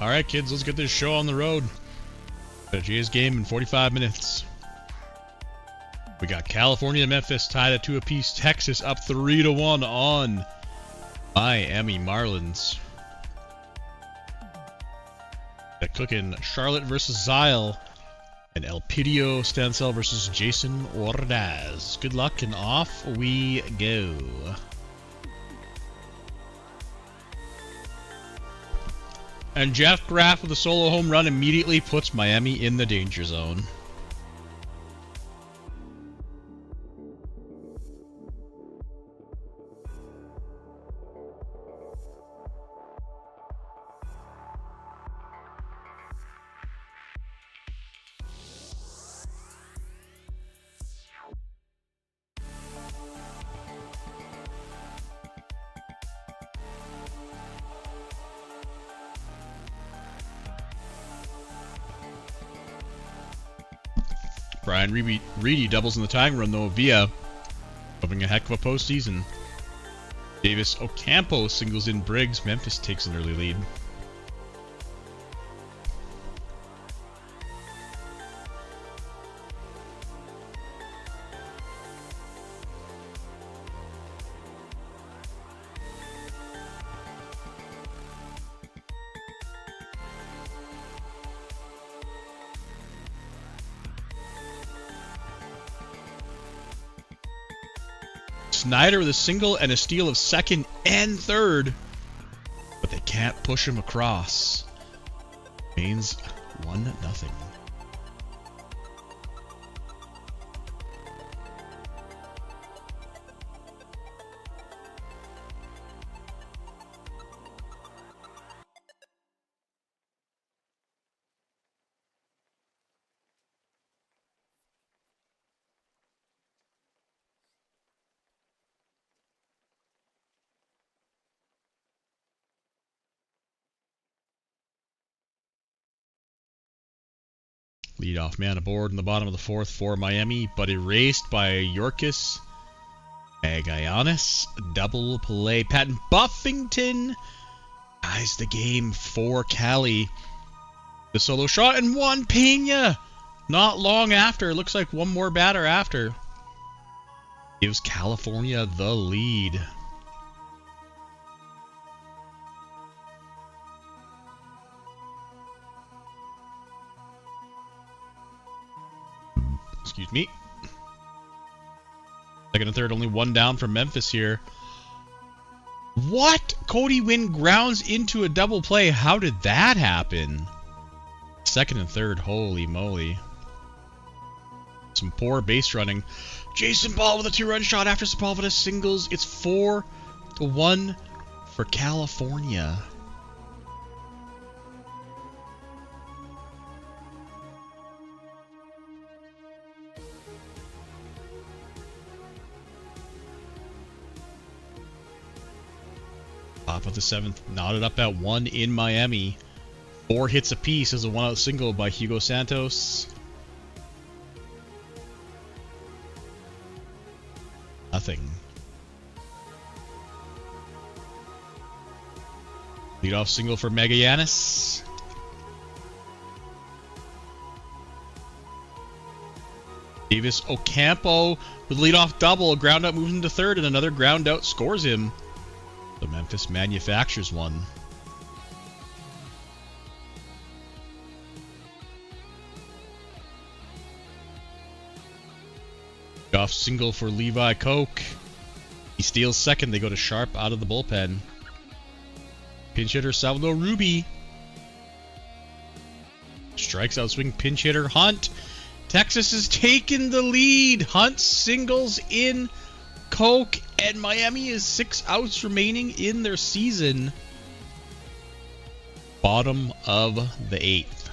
Alright, kids, let's get this show on the road. Got a Jays game in 45 minutes. We got California and Memphis tied at 2 apiece. Texas up 3-1 on Miami Marlins. Got cooking Charlotte versus Zyle. And Elpidio Stancel versus Jason Ordaz. Good luck, and off we go. And Jeff Graff with a solo home run immediately puts Miami in the danger zone. Brian Reedy doubles in the tying run, though, via having a heck of a postseason. Davis Ocampo singles in Briggs. Memphis takes an early lead. Snyder with a single and a steal of second and third, but they can't push him across. Means 1-0. Leadoff man aboard in the bottom of the fourth for Miami, but erased by Yorkis Magallanes. Double play. Patton Buffington ties the game for Cali. The solo shot and Juan Pena. Not long after. Looks like one more batter after. Gives California the lead. Excuse me. Second and third, only one down from Memphis here. What? Cody Wynn grounds into a double play. How did that happen? Second and third, holy moly. Some poor base running. Jason Ball with a 2-run shot after Sepulveda singles. It's 4-1 for California. Top of the seventh, knotted up at 1 in Miami. 4 hits apiece as a 1-out single by Hugo Santos. Nothing. Leadoff single for Magallanes. Davis Ocampo with leadoff double. A ground out moves into third, and another ground out scores him. So Memphis manufactures one. Off single for Levi Koch. He steals second. They go to Sharp out of the bullpen. Pinch hitter Salvador Ruby strikes out swing. Pinch hitter Hunt. Texas has taken the lead. Hunt singles in Koch, and Miami is 6 outs remaining in their season. Bottom of the 8th.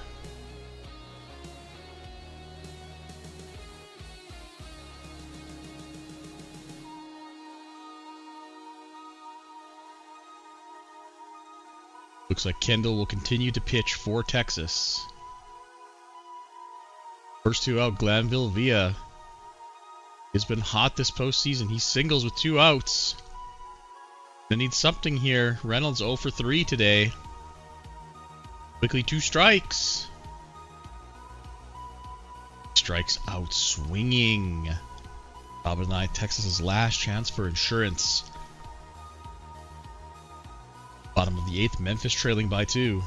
Looks like Kendall will continue to pitch for Texas. First 2 out, Glanville Villa has been hot this postseason. He singles with 2 outs. They need something here. Reynolds 0 for 3 today. Quickly 2 strikes. Strikes out swinging. Top of the 9th, Texas's last chance for insurance. Bottom of the 8th, Memphis trailing by 2.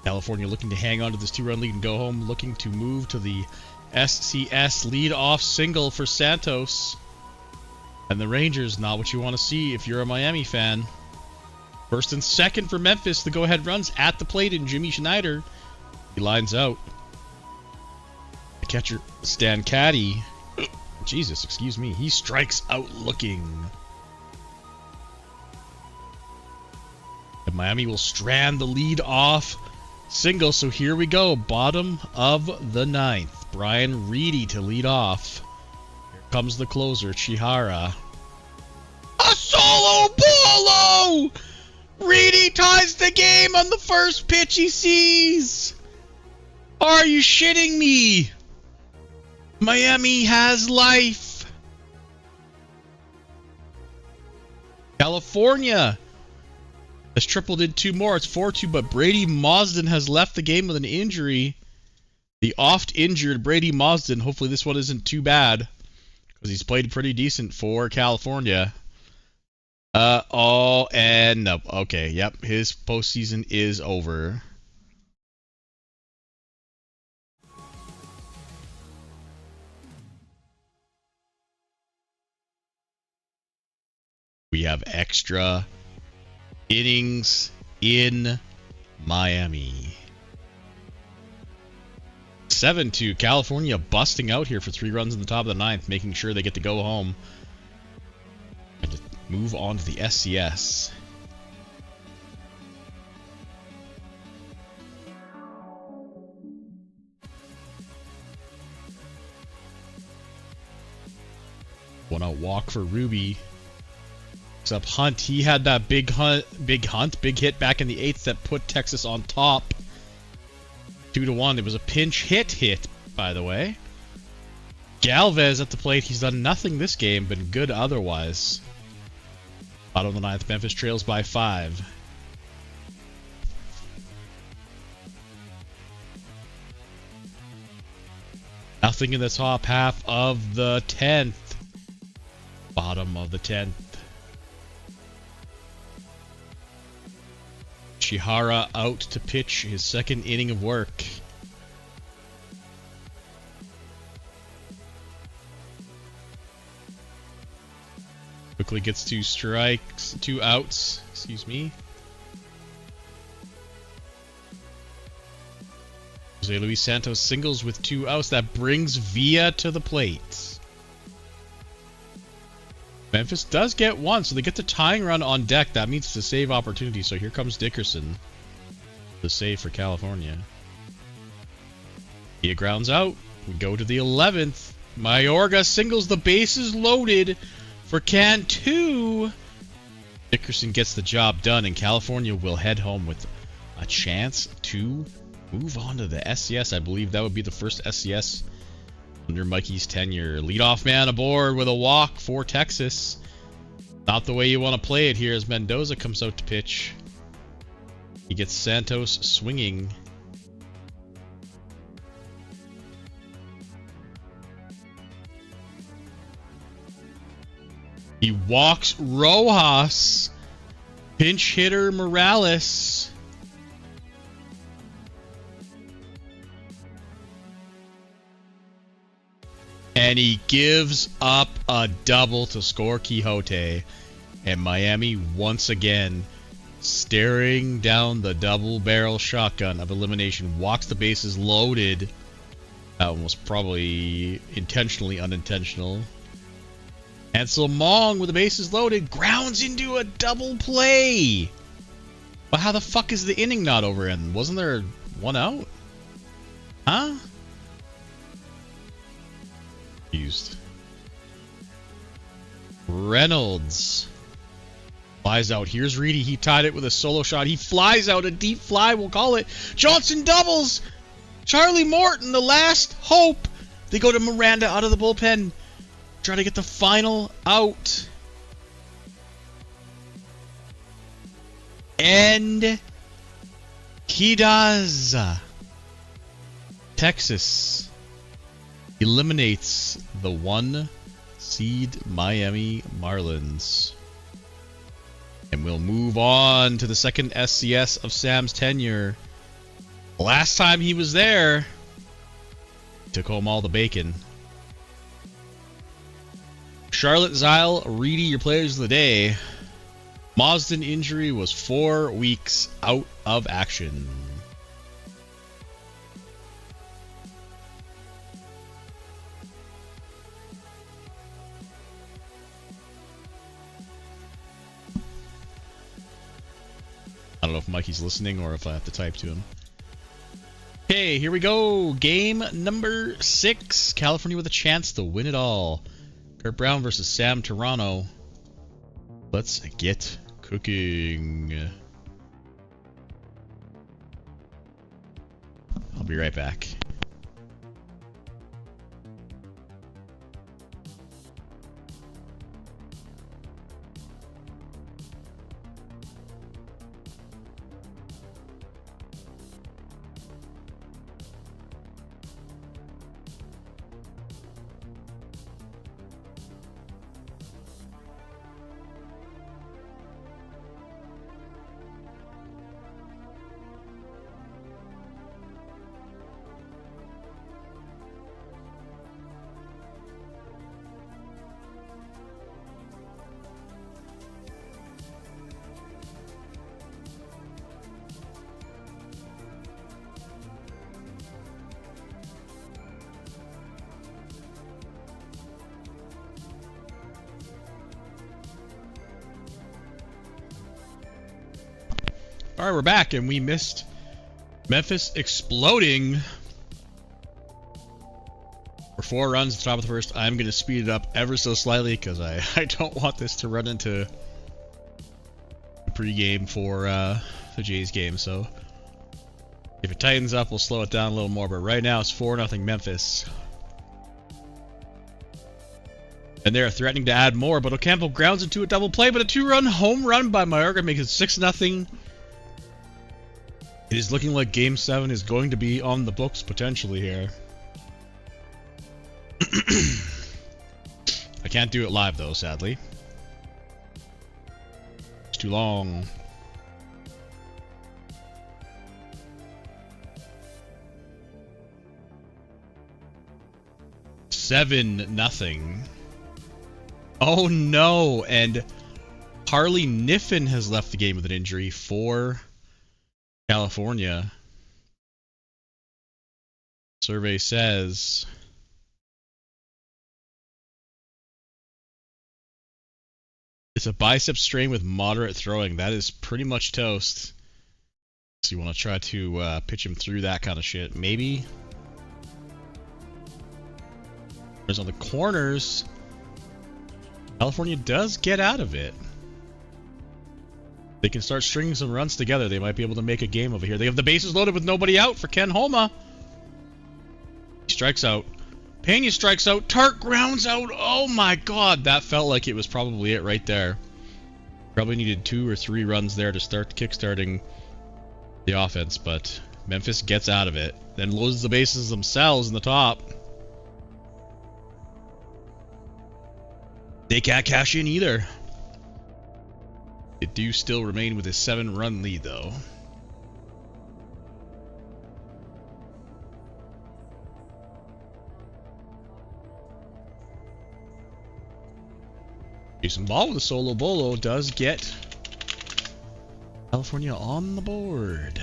California looking to hang on to this 2-run lead and go home, looking to move to the RCS lead-off single for Santos. And the Rangers, not what you want to see if you're a Miami fan. First and second for Memphis. The go-ahead runs at the plate, and Jimmy Schneider, he lines out. The catcher, Stan Caddy, Jesus, excuse me, he strikes out looking. And Miami will strand the lead off single, so here we go. Bottom of the 9th. Brian Reedy to lead off. Here comes the closer, Chihara. A solo bolo! Reedy ties the game on the first pitch he sees! Are you shitting me? Miami has life. California has tripled in 2 more. It's 4-2, but Brady Mausden has left the game with an injury. The oft-injured Brady Mausden. Hopefully this one isn't too bad, because he's played pretty decent for California. Oh, and nope. Okay, yep. His postseason is over. We have extra innings in Miami. 7-2. California busting out here for 3 runs in the top of the 9th, making sure they get to go home and to move on to the SCS. One out walk for Ruby. Up Hunt, he had that big hit back in the 8th that put Texas on top. 2-1. It was a pinch hit, by the way. Galvez at the plate. He's done nothing this game, been good otherwise. Bottom of the 9th, Memphis trails by 5. Nothing in the top half of the 10th. Bottom of the 10th. Chihara out to pitch his second inning of work. Quickly gets 2 strikes, 2 outs, excuse me. Jose Luis Santos singles with 2 outs. That brings Villa to the plate. Memphis does get 1, so they get the tying run on deck. That means it's a save opportunity, so here comes Dickerson. The save for California. He grounds out. We go to the 11th. Mayorga singles, the bases loaded for can 2. Dickerson gets the job done, and California will head home with a chance to move on to the SCS. I believe that would be the first SCS under Mikey's tenure. Leadoff man aboard with a walk for Texas. Not the way you want to play it here as Mendoza comes out to pitch. He gets Santos swinging. He walks Rojas. Pinch hitter Morales. And he gives up a double to score Quixote. And Miami once again staring down the double barrel shotgun of elimination. Walks the bases loaded. That one was probably intentionally unintentional. Ansel Mong with the bases loaded grounds into a double play. But how the fuck is the inning not over? And wasn't there 1 out? Huh? Used. Reynolds flies out. Here's Reedy. He tied it with a solo shot. He flies out a deep fly, we'll call it. Johnson doubles. Charlie Morton, the last hope. They go to Miranda out of the bullpen. Try to get the final out. And He does. Texas eliminates the 1 seed Miami Marlins. And we'll move on to the second SCS of Sam's tenure. Last time he was there, took home all the bacon. Charlotte, Zyle, Reedy, your players of the day. Marsden injury was 4 weeks out of action. I don't know if Mikey's listening or if I have to type to him. Okay, here we go. Game number 6. California with a chance to win it all. Kurt Brown versus Sam Toronto. Let's get cooking. I'll be right back. Alright, we're back, and we missed Memphis exploding for 4 runs at the top of the first. I'm going to speed it up ever so slightly because I don't want this to run into the pregame for the Jays game. So if it tightens up, we'll slow it down a little more. But right now, it's 4-0 Memphis. And they're threatening to add more, but Ocampo grounds into a double play, but a 2-run home run by Mayorga makes it 6-0. It is looking like Game 7 is going to be on the books potentially here. I can't do it live though, sadly. It's too long. Seven nothing. Oh no, and Harley Niffen has left the game with an injury for California. Survey says it's a bicep strain with moderate throwing. That is pretty much toast. So you want to try to pitch him through that kind of shit. Maybe. There's on the corners. California does get out of it. They can start stringing some runs together. They might be able to make a game over here. They have the bases loaded with nobody out for Ken Homa. He strikes out. Pena strikes out. Tart grounds out. Oh my god. That felt like it was probably it right there. Probably needed 2 or 3 runs there to start kickstarting the offense, but Memphis gets out of it. Then loads the bases themselves in the top. They can't cash in either. They do still remain with a 7-run lead, though. Jason Ball with a solo bolo does get California on the board.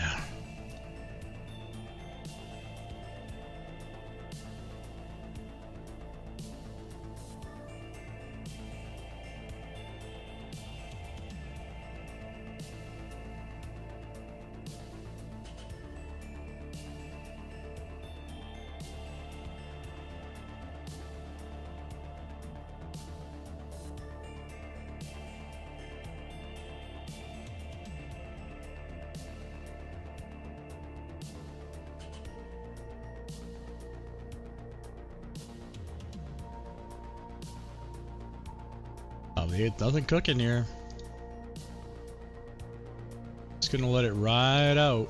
There's nothing cooking here. Just gonna let it ride out.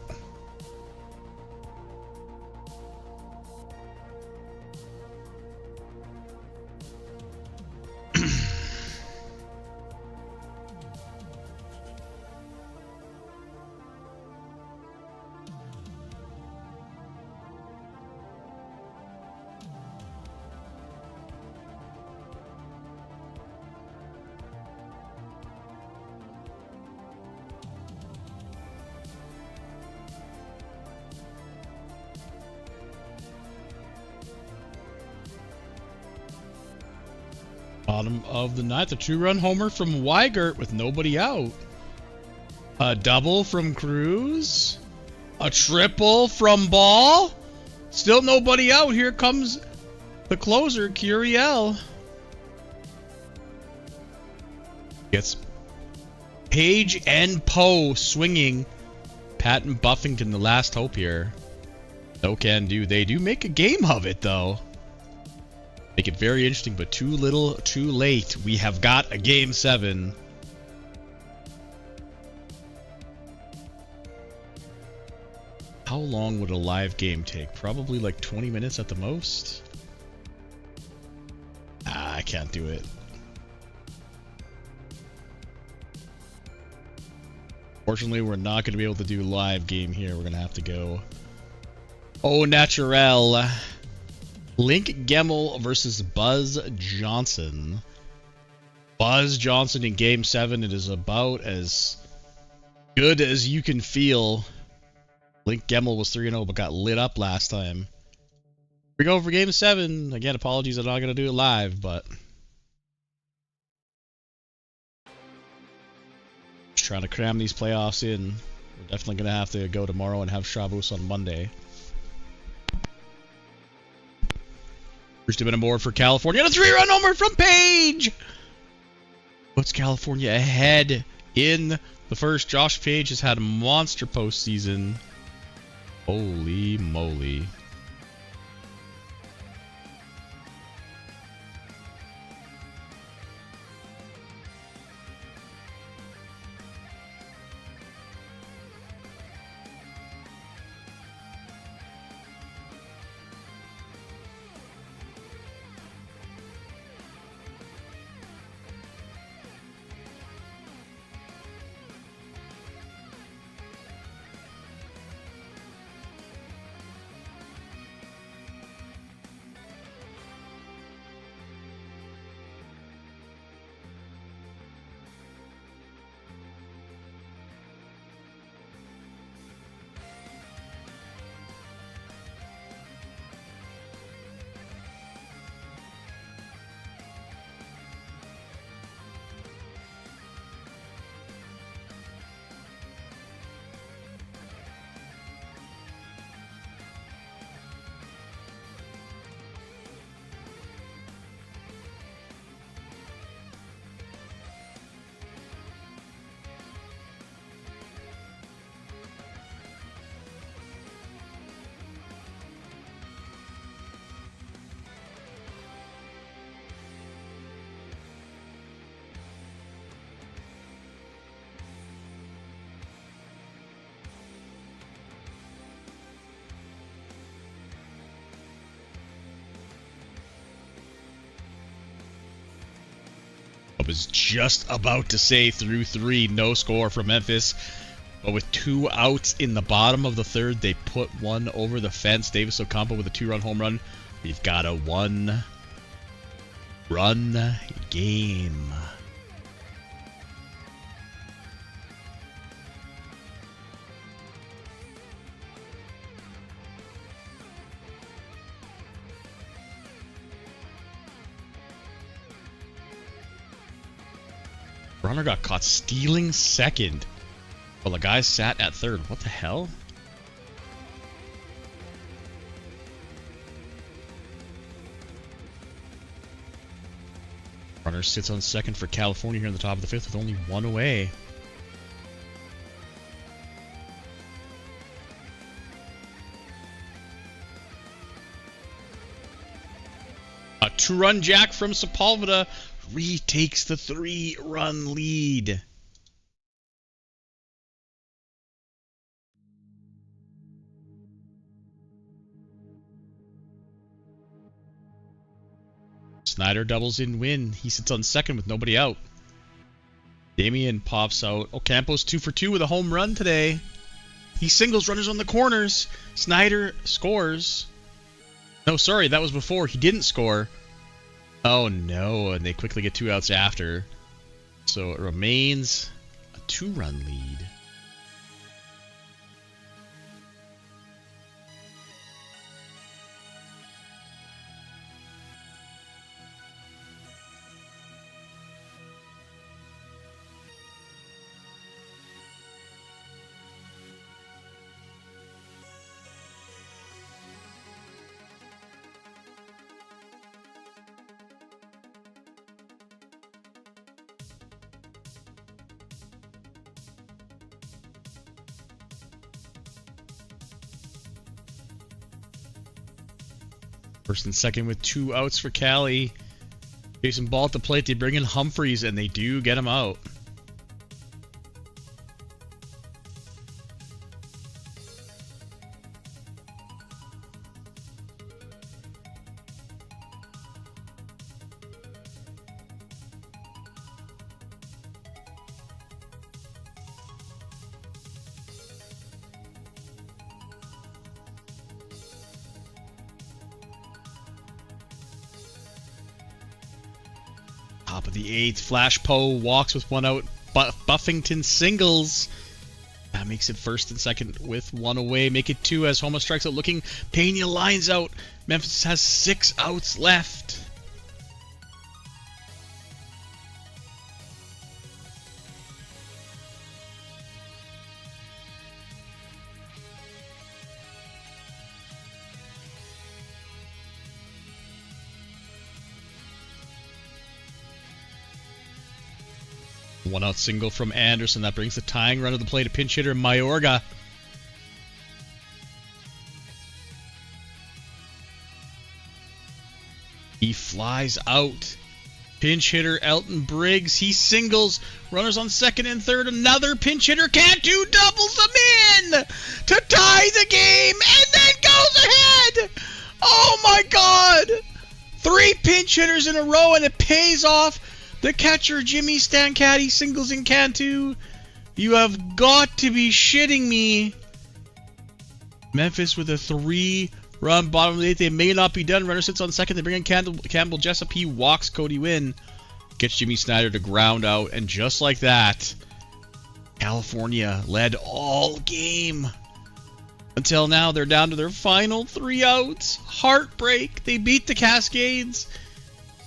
Bottom of the ninth, a 2-run homer from Weigert with nobody out. A double from Cruz. A triple from Ball. Still nobody out. Here comes the closer, Curiel. Gets Page and Poe swinging. Patton Buffington, the last hope here. No can do. They do make a game of it, though. Make it very interesting, but too little, too late. We have got a Game 7. How long would a live game take? Probably like 20 minutes at the most. I can't do it. Fortunately, we're not going to be able to do live game here. We're going to have to go au naturel. Link Gemmel versus Buzz Johnson. Buzz Johnson in Game 7. It is about as good as you can feel. Link Gemmel was 3-0 but got lit up last time. Here we go for Game 7. Again, apologies, I'm not going to do it live, but just trying to cram these playoffs in. We're definitely going to have to go tomorrow and have Shabbos on Monday. First to win a board for California. And a 3-run homer from Page! Puts California ahead in the first. Josh Page has had a monster postseason. Holy moly. I was just about to say through 3, no score from Memphis. But with 2 outs in the bottom of the 3rd, they put one over the fence. Davis Ocampo with a 2-run home run. We've got a 1-run game. Runner got caught stealing second while the guy sat at third. What the hell? Runner sits on second for California here in the top of the 5th with only 1 away. A 2-run jack from Sepulveda retakes the 3-run lead. Snyder doubles in win. He sits on second with nobody out. Damian pops out. Ocampo's 2 for 2 with a home run today. He singles runners on the corners. Snyder scores. No, sorry, that was before. He didn't score. Oh no, and they quickly get 2 outs after. So it remains a 2-run lead. First and second with 2 outs for Cali. Jason Ball at the plate. They bring in Humphreys, and they do get him out. Top of the 8th, Flash Poe walks with 1 out. Buffington singles. That makes it first and second with 1 away. Make it 2 as Homa strikes out looking. Pena lines out. Memphis has 6 outs left. One out single from Anderson. That brings the tying run to the plate. A pinch hitter, Mayorga. He flies out. Pinch hitter, Elton Briggs. He singles. Runners on second and third. Another pinch hitter. Cantu doubles them in to tie the game and then goes ahead. Oh my God. 3 pinch hitters in a row and it pays off. The catcher, Jimmy Stancati, singles in Cantu. You have got to be shitting me. Memphis with a 3-run bottom of the 8th. They may not be done. Runner sits on second. They bring in Campbell Jessup. He walks Cody Wynn. Gets Jimmy Snyder to ground out. And just like that, California led all game. Until now, they're down to their final 3 outs. Heartbreak. They beat the Cascades.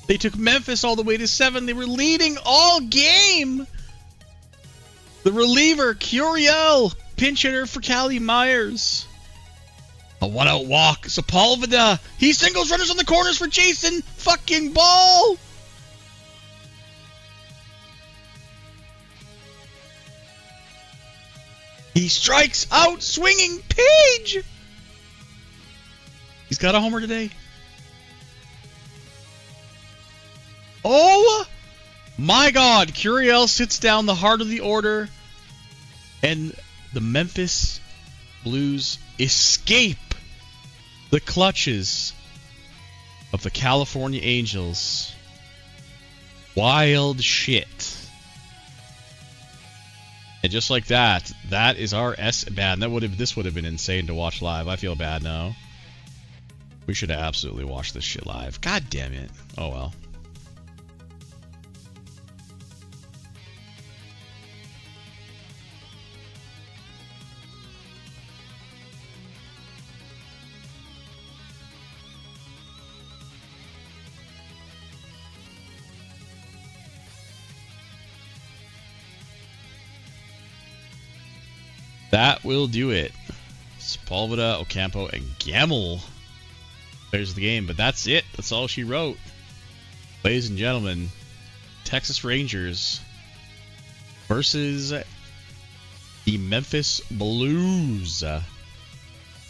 They took Memphis all the way to 7. They were leading all game. The reliever, Curiel, pinch hitter for Cali Myers. A 1-out walk. Sepulveda. He singles runners on the corners for Jason fucking Ball. He strikes out swinging Page. He's got a homer today. Oh my God, Curiel sits down the heart of the order, and the Memphis Blues escape the clutches of the California Angels. Wild shit. And just like that, that is our S-band. This would have been insane to watch live. I feel bad now. We should have absolutely watched this shit live. God damn it. Oh well. That will do it. Sepulveda, Ocampo, and Gamble. There's the game, but that's it. That's all she wrote. Ladies and gentlemen, Texas Rangers versus the Memphis Blues. Been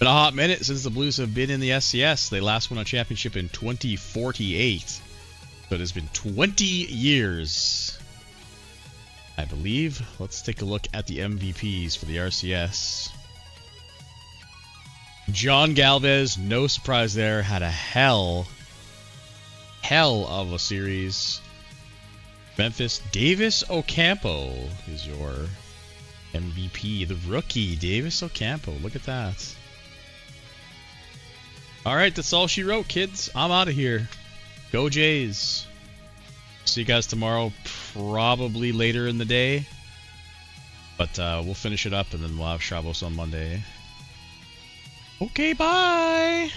a hot minute since the Blues have been in the SCS. They last won a championship in 2048. So it has been 20 years. I believe. Let's take a look at the MVPs for the RCS. John Galvez, no surprise there, had a hell of a series. Memphis, Davis Ocampo is your MVP. The rookie, Davis Ocampo. Look at that. Alright, that's all she wrote, kids. I'm out of here. Go Jays. See you guys tomorrow, probably later in the day. But we'll finish it up and then we'll have Shavos on Monday. Okay, bye!